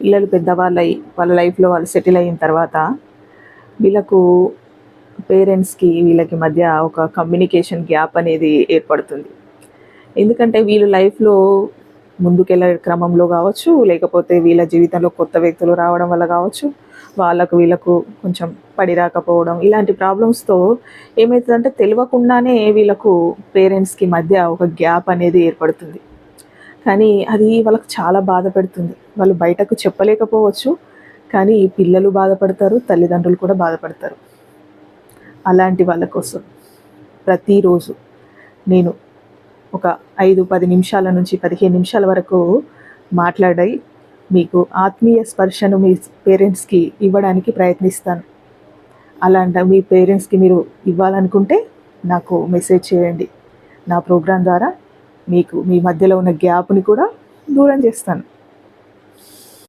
పిల్లలు పెద్దవాళ్ళై వాళ్ళ లైఫ్లో వాళ్ళు సెటిల్ అయిన తర్వాత వీళ్ళకు పేరెంట్స్కి వీళ్ళకి మధ్య ఒక కమ్యూనికేషన్ గ్యాప్ అనేది ఏర్పడుతుంది. ఎందుకంటే వీళ్ళు లైఫ్లో ముందుకెళ్ళే క్రమంలో కావచ్చు, లేకపోతే వీళ్ళ జీవితంలో కొత్త వ్యక్తులు రావడం వల్ల కావచ్చు, వాళ్ళకు వీళ్ళకు కొంచెం పడి రాకపోవడం, ఇలాంటి ప్రాబ్లమ్స్తో ఏమవుతుందంటే తెలియకుండానే వీళ్ళకు పేరెంట్స్కి మధ్య ఒక గ్యాప్ అనేది ఏర్పడుతుంది. కానీ అది వాళ్ళకు చాలా బాధ పెడుతుంది. వాళ్ళు బయటకు చెప్పలేకపోవచ్చు, కానీ పిల్లలు బాధపడతారు, తల్లిదండ్రులు కూడా బాధపడతారు. అలాంటి వాళ్ళ కోసం ప్రతిరోజు నేను ఒక 5-10 నిమిషాల నుంచి 15 నిమిషాల వరకు మాట్లాడి మీకు ఆత్మీయ స్పర్శను మీ పేరెంట్స్కి ఇవ్వడానికి ప్రయత్నిస్తాను. అలాంటి మీ పేరెంట్స్కి మీరు ఇవ్వాలనుకుంటే నాకు మెసేజ్ చేయండి. నా ప్రోగ్రాం ద్వారా మీకు మీ మధ్యలో ఉన్న గ్యాప్ని కూడా దూరం చేస్తాను.